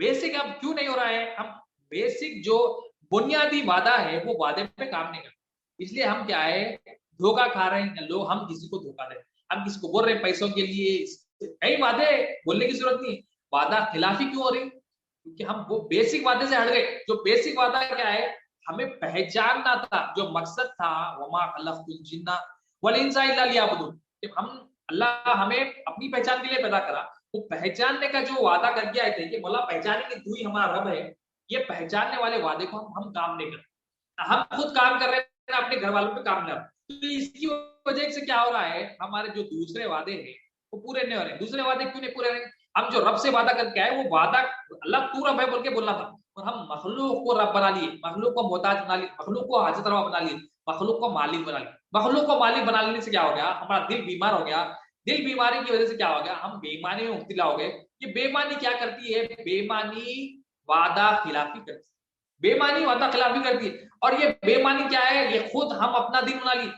بیسک اب کیوں نہیں ہو رہا ہے؟ ہم بیسک جو بنیادی وعدہ ہے وہ وعدے پہ کام نہیں کرتے. اس لیے ہم کیا ہے, دھوکہ کھا رہے ہیں لوگ. ہم کسی کو دھوکہ دیں, ہم کسی کو بول رہے ہیں پیسوں کے لیے, کئی وعدے بولنے کی ضرورت نہیں. وعدہ خلافی کیوں ہو رہی؟ کیونکہ ہم وہ بیسک وعدے سے ہٹ گئے. جو بیسک وعدہ کیا ہے, ہمیں پہچاننا تھا جو مقصد تھا, وما خلقت الجن والانس الا لیعبدون. ہم اللہ ہمیں اپنی پہچان کے لیے پیدا کرا, وہ پہچاننے کا جو وعدہ کر کے آئے تھے کہ مولا پہچانے کہ تو ہی ہمارا رب ہے, یہ پہچاننے والے وعدے کو ہم کام نہیں کرتے. ہم خود کام کر رہے ہیں, اپنے گھر والوں پہ کام نہیں. تو اس کی وجہ سے کیا ہو رہا ہے, ہمارے جو دوسرے وعدے ہیں وہ پورے نہیں ہو رہے. دوسرے وعدے کیوں نہیں پورے ہو رہے؟ ہم جو رب سے وعدہ کر کے آئے, وہ وعدہ اللہ تو رب ہے بول کے بولنا تھا, اور ہم مخلوق کو رب بنا لیے, مخلوق کو محتاج بنا لیے, مخلوق کو حاجت روا بنا لیے, مخلوق کو مالک بنا لیے. مخلوق کو مالک بنا لینے سے کیا ہو گیا؟ ہمارا دل بیمار ہو گیا. دل بیماری کی وجہ سے کیا ہو گیا؟ ہم بے ایمانی میں مبتلا ہو گئے. یہ بے ایمانی کیا کرتی ہے؟ بے ایمانی وعدہ خلافی کرتی ہے. بے ایمانی وعدہ خلافی کرتی ہے. اور یہ بے ایمانی کیا ہے؟ یہ خود ہم اپنا دین بنا لیے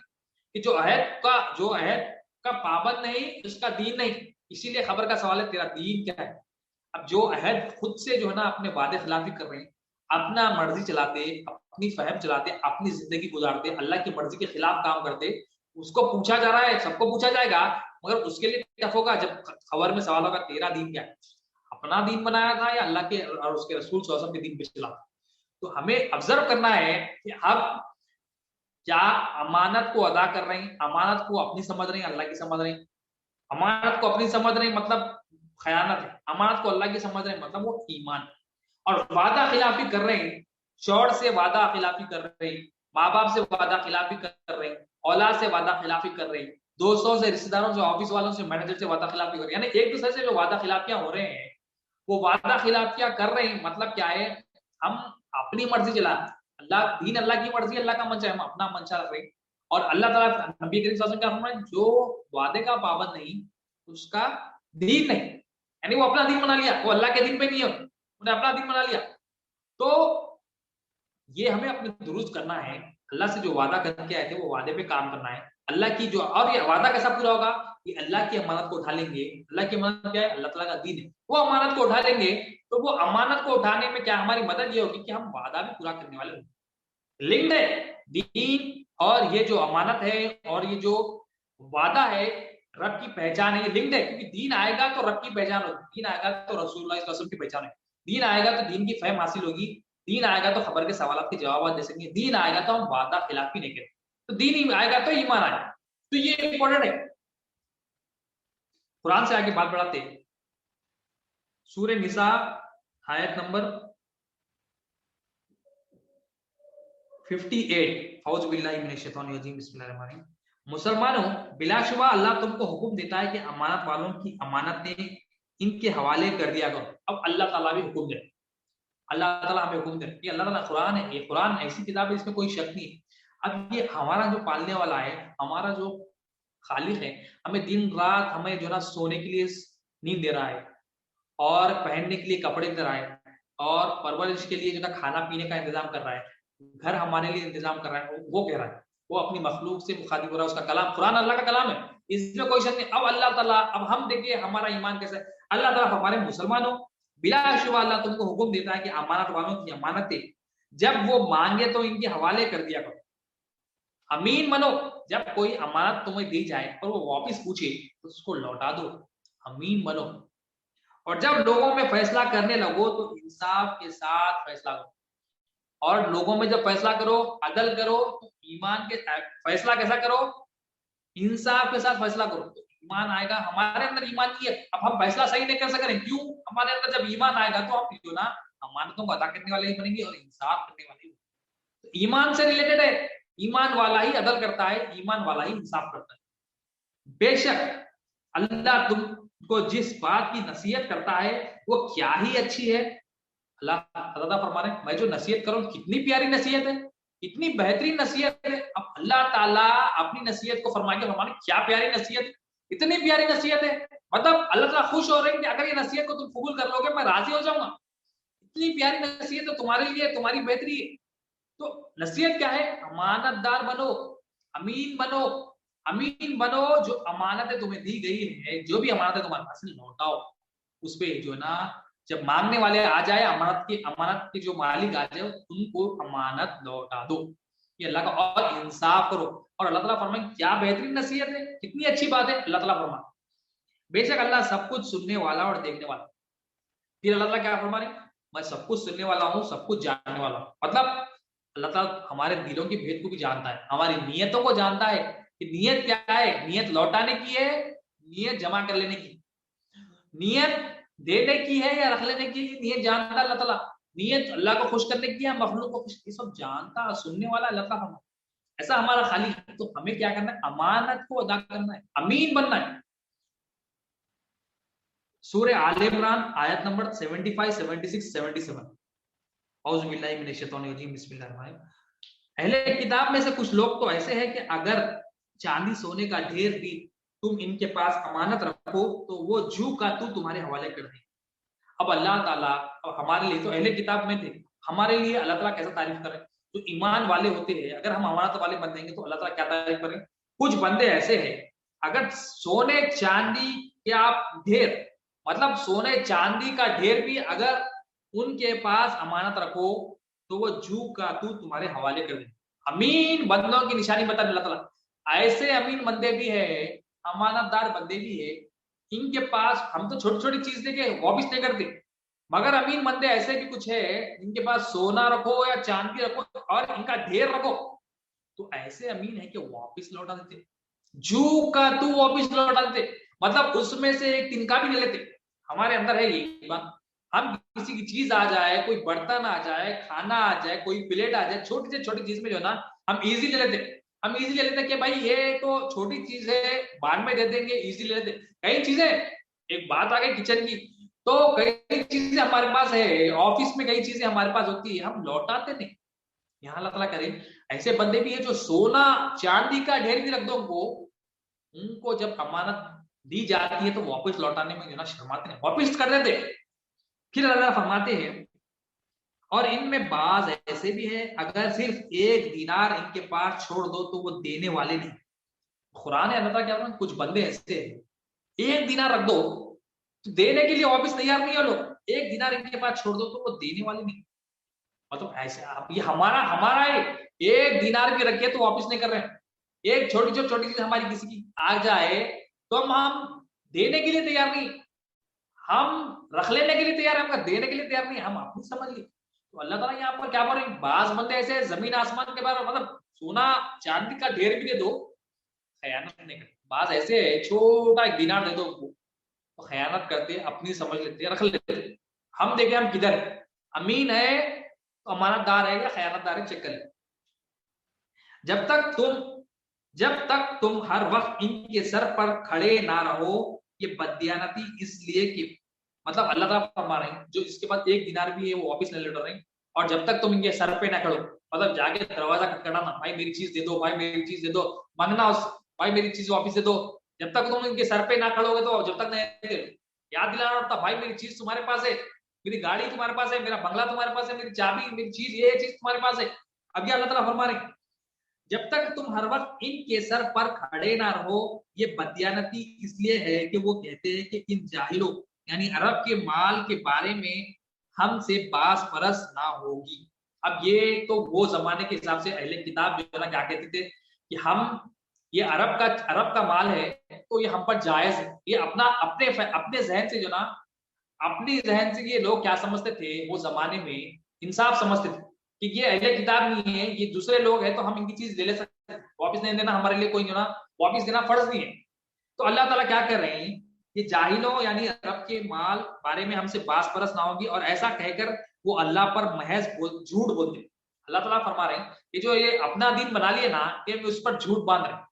کہ جو عہد کا پابند نہیں, اس کا دین نہیں. اسی لیے خبر کا سوال ہے, تیرا دین کیا ہے؟ اب جو عہد خود سے جو ہے نا اپنے وعدے خلافی کر رہے ہیں, اپنا مرضی چلاتے, اپنی فہم چلاتے, اپنی زندگی گزارتے, اللہ کی مرضی کے خلاف کام کرتے, اس کو پوچھا جا رہا ہے, سب کو پوچھا جائے گا. مگر اس کے لیے ٹف ہوگا جب خبر میں سوال ہوگا تیرا دین کیا ہے؟ اپنا دین بنایا تھا یا اللہ کے اور اس کے رسول صلی اللہ علیہ وسلم کے دین پہ چلا؟ تو ہمیں آبزرو کرنا ہے کہ اب کیا امانت کو ادا کر رہے ہیں, امانت کو اپنی سمجھ رہے ہیں, اللہ کی سمجھ رہے ہیں. امانت کو اپنی سمجھ رہے ہیں مطلب خیانت ہے, امانت کو اللہ کی سمجھ رہے ہیں مطلب وہ ایمان. اور وعدہ خلافی کر رہے ہیں, شوہر سے وعدہ خلافی کر رہے ہیں, ماں باپ سے وعدہ خلافی کر رہے ہیں, اولاد سے وعدہ خلافی کر رہے ہیں, دوستوں سے, رشتہ داروں سے, آفس والوں سے, مینیجر سے وعدہ خلافی کر رہے ہیں. یعنی ایک دوسرے سے جو وعدہ خلافیاں ہو رہے ہیں, وہ وعدہ خلافیاں کر رہے ہیں. مطلب کیا ہے؟ ہم اپنی مرضی چلا, اللہ دین اللہ کی مرضی, اللہ کا منشا ہے, ہم اپنا منشا رکھ رہے ہیں. اور اللہ تعالیٰ نبی کریم صلی اللہ علیہ وسلم کا فرمان, جو وعدے کا پابند نہیں اس کا دین نہیں. یعنی وہ اپنا دین بنا لیا, وہ اللہ کے دین پہ نہیں ہے, انہیں اپنا دین بنا لیا. تو یہ ہمیں اپنے درست کرنا ہے. اللہ سے جو وعدہ کر کے آئے تھے وہ وعدے پہ کام کرنا ہے. اللہ کی جو, اور یہ وعدہ کیسا پورا ہوگا کہ اللہ کی امانت کو اٹھا لیں گے. اللہ کی امانت کیا ہے؟ اللہ تعالیٰ کا دین ہے. وہ امانت کو اٹھا لیں گے تو وہ امانت کو اٹھانے میں کیا ہماری مدد یہ ہوگی کہ ہم وعدہ بھی پورا کرنے والے ہوں. لنکڈ ہے دین اور یہ جو امانت ہے اور یہ جو وعدہ ہے, رب کی پہچان ہے, یہ لنکڈ ہے. کیونکہ دین آئے گا تو رب کی پہچان ہوگی, دین آئے گا تو رسول اللہ صلی اللہ علیہ وسلم کی پہچان ہوگی, دین آئے گا تو دین کی فہم حاصل ہوگی, دین آئے گا تو خبر کے سوالات کے جوابات دے سکیں گے, دین آئے گا تو ہم وعدہ خلافی نہیں کریں. تو دین آئے گا تو ایمان آئے گا. تو یہ امپورٹنٹ ہے. قرآن سے آگے بات بڑھاتے ہیں. سورہ نساء آیت نمبر 58. اعوذ باللہ من الشیطان الرجیم, بسم اللہ الرحمن الرحیم. مسلمانوں, بلا شبہ اللہ تم کو حکم دیتا ہے کہ امانت والوں کی امانتیں ان کے حوالے کر دیا کرو. اب اللہ تعالیٰ بھی حکم دے, اللہ تعالیٰ ہمیں حکم دے. یہ اللہ تعالیٰ قرآن ہے, یہ قرآن ایسی کتاب ہے اس میں کوئی شک نہیں ہے. اب یہ ہمارا جو پالنے والا ہے, ہمارا جو خالق ہے, ہمیں دن رات ہمیں جو نا سونے کے لیے نیند دے رہا ہے, اور پہننے کے لیے کپڑے دے رہا ہے, اور پرورش کے لیے جو نا کھانا پینے کا انتظام کر رہا ہے, گھر ہمارے لیے انتظام کر رہا ہے. وہ کہہ رہا ہے, وہ اپنی مخلوق سے مخاطب ہو رہا ہے. اس کا کلام قرآن اللہ کا کلام ہے, اس میں کوئی شک نہیں. اب اللہ تعالیٰ, اب ہم دیکھیے ہمارا ایمان کیسا ہے. اللہ تعالیٰ ہمارے مسلمانوں, بلا شبہ اللہ تم کو حکم دیتا ہے کہ امانت والوں کی امانتیں جب وہ مانگے تو ان کے حوالے کر دیا کرو. امین بنو, جب کوئی امانت تمہیں دی جائے اور وہ واپس پوچھے تو اس کو لوٹا دو. امین بنو. اور جب لوگوں میں فیصلہ کرنے لگو تو انصاف کے ساتھ فیصلہ کرو، اور لوگوں میں جب فیصلہ کرو عدل کرو تو ایمان کے فیصلہ کیسا کرو، انصاف کے ساتھ فیصلہ کرو تو ایمان آئے گا۔ ہمارے اندر ایمان کی ہے، اب ہم فیصلہ صحیح نہیں کر سکیں، کیوں؟ ہمارے اندر جب ایمان آئے گا تو ہم جو نا امانتوں کو ادا کرنے والے ہی بنیں گے اور انصاف کرنے والے ہی۔ تو ایمان سے ریلیٹڈ ہے، ایمان والا ہی عدل کرتا ہے، ایمان والا ہی انصاف کرتا ہے۔ بے شک اللہ تم کو جس بات کی نصیحت کرتا ہے وہ کیا ہی اچھی ہے۔ اللہ تعالیٰ فرما رہے ہیں میں جو نصیحت کروں کتنی پیاری نصیحت ہے، اتنی بہترین نصیحت ہے۔ اب اللہ تعالیٰ اپنی نصیحت کو فرما کے فرمانے کیا پیاری نصیحت، اتنی پیاری نصیحت ہے، مطلب اللہ تعالیٰ خوش ہو رہے ہیں کہ اگر یہ نصیحت کو تم قبول کر لو گے میں راضی ہو جاؤں گا، اتنی پیاری نصیحت ہے تمہارے لیے، تمہاری بہتری ہے۔ تو نصیحت کیا ہے؟ امانت دار بنو، امین بنو، امین بنو، جو امانتیں تمہیں دی گئی ہے، جو بھی امانتیں تمہارے پاس لوٹاؤ، اس پہ جو نا جب مانگنے والے آ جائے، امانت کے جو مالک آ جائے ان کو امانت لوٹا دو، یہ اللہ کا، اور انصاف کرو۔ اور اللہ تعالیٰ فرمائے کیا بہترین نصیحت ہے، کتنی اچھی بات ہے۔ اللہ تعالیٰ فرمائے بے شک اللہ سب کچھ سننے والا اور دیکھنے والا۔ پھر اللہ تعالیٰ کیا فرما رہے ہیں میں سب کچھ سننے والا ہوں، سب کچھ جاننے والا ہوں، مطلب اللہ تعالیٰ ہمارے دلوں کی بھید کو بھی جانتا ہے، ہماری نیتوں کو جانتا ہے کہ نیت کیا ہے، نیت لوٹانے کی ہے، نیت جمع کر لینے کی، نیت دینے کی ہے یا رکھ لینے کی، نیت جانتا ہے اللہ تعالیٰ، نیت اللہ کو خوش کرنے کی ہے، مخلوق کو خوش، یہ سب جانتا سننے والا اللہ تعالیٰ ہمارا، ایسا ہمارا خالق ہے۔ تو ہمیں کیا کرنا ہے، امانت کو ادا کرنا ہے، امین بننا ہے۔ سورہ آل عمران آیت نمبر 75 76 77، اعوذ باللہ من الشیطان الرجیم، بسم اللہ الرحمن الرحیم۔ اہل کتاب میں سے کچھ لوگ تو ایسے ہیں کہ اگر چاندی سونے کا ڈھیر بھی تم ان کے پاس امانت رکھو تو وہ جو کا تو تمہارے حوالے کر دیں۔ اب اللہ تعالیٰ ہمارے لیے تو اہل کتاب میں تھے، ہمارے لیے اللہ تعالیٰ کیسا تعریف کرے، جو ایمان والے ہوتے ہیں اگر ہم امانت والے بن دیں گے تو اللہ تعالیٰ کیا تعریف کریں۔ کچھ بندے ایسے ہیں اگر سونے چاندی کے آپ ڈھیر، مطلب سونے چاندی کا ڈھیر بھی اگر ان کے پاس امانت رکھو تو وہ جو کا تو تمہارے حوالے کر دیں۔ امین بندوں کی نشانی بتا اللہ تعالیٰ، ایسے امین بندے بھی ہے، امانت دار بندے بھی ہے، ان کے پاس ہم تو چھوٹی چھوٹی چیز دے کے واپس نہیں کرتے، مگر امین بندے ایسے بھی کچھ ہے ان کے پاس سونا رکھو یا چاندی رکھو اور ان کا ڈھیر رکھو تو ایسے امین ہے کہ واپس لوٹا دیتے، جو کا تو واپس لوٹا دیتے، مطلب اس میں سے ایک تنکا بھی نہیں لیتے۔ ہمارے اندر ہے یہ بات، ہم کسی کی چیز آ جائے، کوئی برتن آ جائے، کھانا آ جائے، کوئی پلیٹ آ جائے، چھوٹی سے چھوٹی چیز میں جو ہے نا ہم ایزی لے لیتے، ہم ایزی لے لیتے کہ بھائی یہ تو چھوٹی چیز ہے بعد میں دے دیں گے، ایزی لے لیتے۔ کئی چیزیں، ایک بات آ گئی کچن کی، تو کئی چیزیں ہمارے پاس ہے، آفس میں کئی چیزیں ہمارے پاس ہوتی ہے ہم لوٹاتے نہیں۔ یہاں اللہ تعالیٰ کرے ایسے بندے بھی ہیں جو سونا چاندی کا ڈھیر بھی رکھ دو ان کو جب امانت دی جاتی ہے تو واپس لوٹانے میں جو نا شرماتے ہیں، واپس کر دیتے۔ پھر اللہ فرماتے ہیں اور ان میں بعض ایسے بھی ہیں اگر صرف ایک دینار ان کے پاس چھوڑ دو تو وہ دینے والے نہیں۔ قرآن اللہ تعالیٰ کیا کچھ بندے ایسے ہیں ایک دینار رکھ دو تو دینے کے لیے واپس تیار نہیں ہو لوگ، ایک دینار ان کے پاس چھوڑ دو تو وہ دینے والے نہیں، مطلب ایسے یہ ہمارا ہے، ایک دینار بھی رکھے تو واپس نہیں کر رہے ہیں، ایک چھوٹی چیز ہماری کسی کی آ جائے تو ہم دینے کے لیے تیار نہیں، ہم رکھ لینے کے لیے تیار ہے، ہم کا دینے کے لیے تیار نہیں، ہم اپنی سمجھ لیے۔ تو اللہ تعالیٰ یہاں پر کیا بول رہے ہیں، بعض بندے ایسے زمین آسمان کے بارے مطلب سونا چاندی کا ڈھیر بھی دے دو خیانت نہیں کرتے، بعض ایسے چھوٹا ایک دینار دے دو وہ خیانت کرتے، اپنی سمجھ لیتے، رکھ لیتے۔ ہم دیکھیں ہم کدھر امین ہے تو امانت دار ہے یا خیانت دار ہے، چیک کر لیں۔ جب تک تم ہر وقت ان کے سر پر کھڑے نہ رہو، یہ بددیانتی اس لیے کہ مطلب اللہ تعالیٰ فرما رہے ہیں جو اس کے بعد ایک دینار بھی ہے وہ واپس نہیں لوٹ رہے ہیں، اور جب تک تم ان کے سر پہ نہ کھڑو، مطلب جا کے دروازہ کھٹکھڑانا، بھائی میری چیز دے دو، بھائی میری چیز دے دو، مانگنا اس بھائی میری چیز واپس دے دو، جب تک تم ان کے سر پہ نہ کھڑو گے تو جب تک نہیں دے، یاد دلانا پڑتا بھائی میری چیز تمہارے پاس ہے، میری گاڑی تمہارے پاس ہے، میرا بنگلہ تمہارے پاس ہے، میری چابی، میری چیز، یہ چیز تمہارے پاس ہے۔ اب یہ اللہ تعالیٰ فرما رہے ہیں جب تک تم ہر وقت ان کے سر پر کھڑے نہ رہو، یہ بددیانتی اس لیے ہے کہ وہ کہتے ہیں کہ ان جاہلوں یعنی عرب کے مال کے بارے میں ہم سے باس پرس نہ ہوگی۔ اب یہ تو وہ زمانے کے حساب سے اہل کتاب جو ہے نا کیا کہتے تھے کہ ہم یہ عرب کا مال ہے تو یہ ہم پر جائز ہے، یہ اپنے ذہن سے جو نا اپنی ذہن سے یہ لوگ کیا سمجھتے تھے وہ زمانے میں، انصاف سمجھتے تھے کہ یہ اہل کتاب نہیں ہے، یہ دوسرے لوگ ہیں تو ہم ان کی چیز لے سکتے ہیں، واپس نہیں دینا ہمارے لیے کوئی جو نا واپس دینا فرض نہیں ہے۔ تو اللہ تعالیٰ کیا کر رہے ہیں، یہ جاہلوں یعنی عرب کے مال بارے میں ہم سے باس پرس نہ ہوگی، اور ایسا کہہ کر وہ اللہ پر محض جھوٹ بولتے ہیں۔ اللہ تعالیٰ فرما رہے ہیں کہ جو یہ اپنا دین بنا لیے نا، یہ اس پر جھوٹ باندھ رہے ہیں۔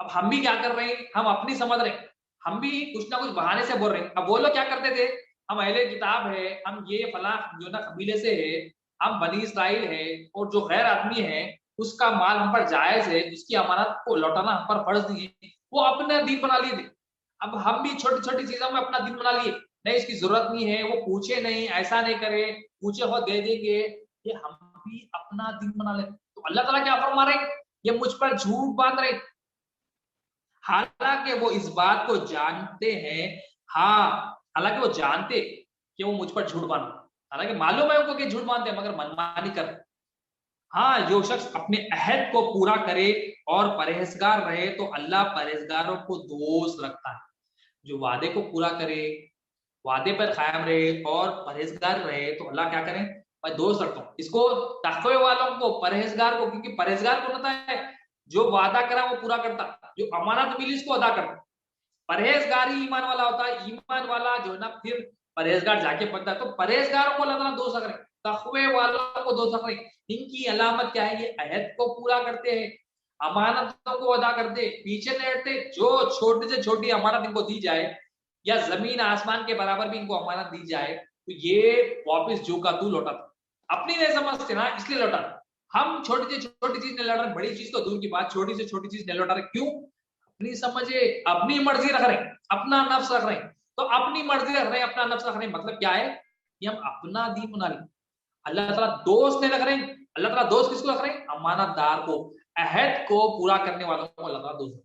اب ہم بھی کیا کر رہے ہیں، ہم اپنی سمجھ رہے ہیں، ہم بھی کچھ نہ کچھ بہانے سے بول رہے ہیں۔ اب وہ لوگ کیا کرتے تھے، ہم اہل کتاب ہے، ہم یہ فلاں جو نا قبیلے سے ہے، ہم بنی اسرائیل ہے، اور جو غیر آدمی ہے اس کا مال ہم پر جائز ہے، اس کی امانت کو لوٹانا ہم پر فرض نہیں ہے، وہ اپنا دین بنا لیے تھے۔ اب ہم بھی چھوٹی چھوٹی چیزوں میں اپنا دین بنا لیے، نہیں اس کی ضرورت نہیں ہے، وہ پوچھے نہیں، ایسا نہیں کرے، پوچھے ہو دے دیں گے، یہ ہم بھی اپنا دین بنا لیتے۔ تو اللہ تعالیٰ کیا فرما رہے ہیں، یہ مجھ پر جھوٹ باندھ رہے، حالانکہ وہ اس بات کو جانتے ہیں، ہاں حالانکہ وہ جانتے کہ وہ مجھ پر جھوٹ باندھ رہے، حالانکہ معلوم ہے ان کو کہ جھوٹ باندھتے ہیں مگر منمانی کر رہے۔ ہاں جو شخص اپنے عہد کو پورا کرے اور پرہیزگار رہے تو اللہ پرہیزگاروں کو دوست رکھتا ہے۔ جو وعدے کو پورا کرے، وعدے پر قائم رہے اور پرہیزگار رہے تو اللہ کیا کرے، میں دوست رکھتا ہوں اس کو، تقوی والوں کو، پرہیزگار کو، کیونکہ پرہیزگار کون ہوتا ہے، جو وعدہ کرا وہ پورا کرتا، جو امانت ملی اس کو ادا کرتا۔ پرہیزگار ہی ایمان والا ہوتا ہے، ایمان والا جو ہے نا پھر پرہیزگار جا کے پڑتا ہے۔ تو پرہیزگاروں کو اللہ تعالیٰ دوست رکھ رہے ہیں، تقوی والوں کو دوست رکھ رہے ہیں۔ ان کی علامت کیا ہے، یہ عہد کو پورا کرتے ہیں، امانتوں کو ادا کرتے، پیچھے نہیں ہٹتے۔ جو چھوٹی سے چھوٹی امانت ان کو دی جائے یا زمین آسمان کے برابر بھی ان کو امانت دی جائے تو یہ واپس جو کا تو لوٹاتا، اپنی نہیں سمجھتے نا اس لیے لوٹاتا۔ ہم چھوٹی سے چھوٹی چیز نہیں لوٹا رہے، بڑی چیز تو دور کی بات، چھوٹی سے چھوٹی چیز نہیں لوٹا رہے، کیوں، اپنی سمجھے، اپنی مرضی رکھ رہے ہیں، اپنا نفس رکھ رہے ہیں۔ تو اپنی مرضی رکھ رہے ہیں، اپنا نفس رکھ رہے ہیں، مطلب کیا ہے کہ ہم اپنا دین بنا لیں۔ اللہ تعالیٰ دوست نہیں رکھ رہے ہیں، اللہ تعالیٰ دوست کس کو رکھ رہے ہیں، امانت دار کو، عہد کو پورا کرنے والوں کو اللہ تعالیٰ دوست۔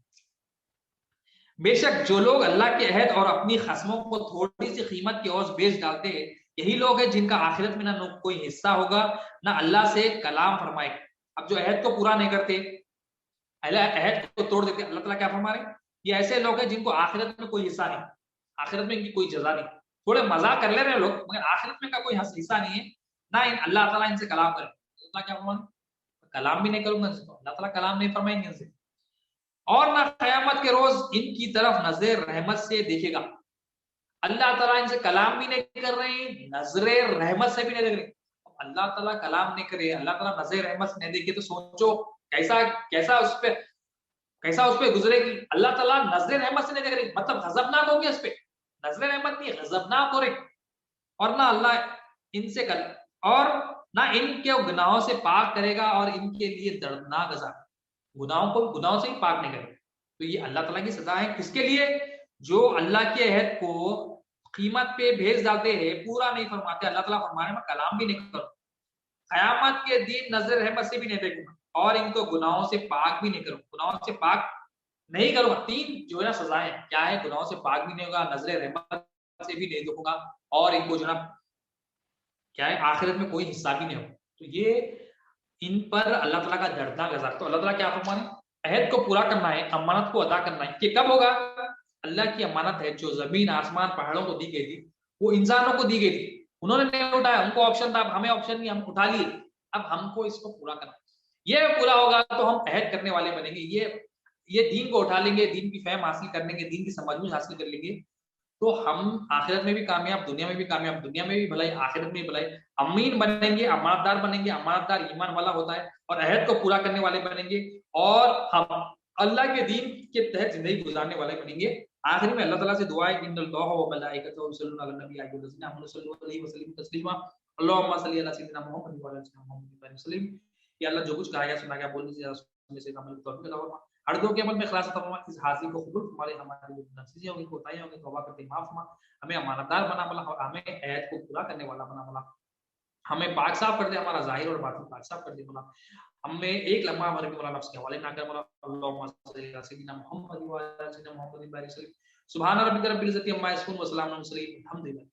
بے شک جو لوگ اللہ کے عہد اور اپنی قسموں کو تھوڑی سی قیمت کے عوض بیچ ڈالتے ہیں، یہی لوگ ہیں جن کا آخرت میں نہ کوئی حصہ ہوگا نہ اللہ سے کلام فرمائے۔ اب جو عہد کو پورا نہیں کرتے، عہد کو توڑ دیتے، اللہ تعالیٰ کیا فرما رہے ہیں، یہ ایسے لوگ ہیں جن کو آخرت میں کوئی حصہ نہیں، آخرت میں ان کی کوئی جزا نہیں۔ تھوڑے مزاق کر لے رہے لوگ مگر آخرت میں کا کوئی حصہ نہیں ہے، نہ اللہ تعالیٰ ان سے کلام کرے۔ اللہ کیا فرما، کلام بھی نہیں کروں گا، اللہ تعالیٰ کلام نہیں فرمائیں گے ان سے، اور نہ قیامت کے روز ان کی طرف نظر رحمت سے دیکھے گا۔ اللہ تعالیٰ ان سے کلام بھی نہیں کر رہے ہیں، نظر رحمت سے بھی نہیں دیکھ رہے۔ اللہ تعالیٰ کلام نہیں کرے، اللہ تعالیٰ نظر رحمت سے نہیں دیکھے تو سوچو کیسا اس پہ گزرے گی۔ اللہ تعالیٰ نظر رحمت سے نہیں دیکھ رہے، مطلب غضبناک ہو گیا اس پہ، نظر رحمت نہیں، غضبناک ہو رہے، اور نہ اللہ ان سے اور نہ ان کے گناہوں سے پاک کرے گا، اور ان کے لیے دردناک عذاب، گناہوں سے ہی پاک نہیں کرے۔ تو یہ اللہ تعالیٰ کی سزا ہے کس کے لیے، جو اللہ کے عہد کو قیمت پہ بھیج ڈالتے ہیں، پورا نہیں فرماتے۔ اللہ تعالیٰ فرمانے میں کلام بھی نہیں کروں، قیامت کے دن نظر رحمت سے بھی نہیں دیکھوں گا، اور ان کو گناہوں سے پاک بھی نہیں کروں، گناہوں سے پاک نہیں کروں گا۔ تین جو ہے نا سزائیں کیا ہے، گناہوں سے پاک بھی نہیں ہوگا، نظر رحمت سے بھی نہیں دیکھوں گا، اور ان کو جو ہے نا کیا ہے، آخرت میں کوئی حصہ بھی نہیں ہوگا۔ تو یہ ان پر اللہ تعالیٰ کا دردناک عذاب۔ تو اللہ تعالیٰ کیا فرمانے، عہد کو پورا کرنا ہے، امانت کو ادا کرنا ہے۔ یہ کب ہوگا، اللہ کی امانت ہے جو زمین آسمان پہاڑوں کو دی گئی تھی، وہ انسانوں کو دی گئی تھی، انہوں نے نہیں اٹھایا، ان کو آپشن تھا، ہمیں آپشن نہیں، ہم اٹھا لیے، اب ہم کو اس کو پورا کرنا ہے۔ یہ پورا ہوگا تو ہم عہد کرنے والے بنیں گے، یہ دین کو اٹھا لیں گے، دین کی فہم حاصل کر لیں گے، دین کی سمجھ میں حاصل کر لیں گے، تو ہم آخرت میں بھی کامیاب، دنیا میں بھی کامیاب، دنیا میں بھی بھلائی، آخرت میں بھی بھلائی، امین بنیں گے، امانت دار بنیں گے۔ امانت دار ایمان والا ہوتا ہے اور عہد کو پورا کرنے والے بنیں گے، اور ہم اللہ کے دین کے تحت زندگی گزارنے والے بنیں گے۔ آخر میں اللہ تعالیٰ سے دعا ہے، ان اللہ و ملائکتہ یصلون علی النبی ایھا الذین آمنوا صلوا علیہ وسلم تسلیما، اللهم صل علی سیدنا محمد و علی سیدنا محمد وسلم۔ یا اللہ جو کچھ کہا یا سنا گیا بولنے سے سننے سے عمل توفیق عطا فرما، ہر دو کے عمل میں اخلاص عطا فرما، اس حاضری کو قبول ہمارے نفسیاں ہوگی، کوتاہیاں ہوگی، توبہ کرتے معاف فرما، ہمیں امانت دار بنا مولا، ہمیں عہد کو پورا کرنے والا بنا مولا، ہمیں پاک صاف کر دے، ہمارا ظاہر اور باطن پاک صاف کر دے مولا، ہمیں ایک لمحہ ہمارے مولا نفس کے حوالے نہ کر مولا۔ اللهم صل علی سیدنا محمد و علی سیدنا محمد وسلم۔ سبحان ربک رب العزۃ عما یصفون وسلام علی المرسلین، الحمد للہ۔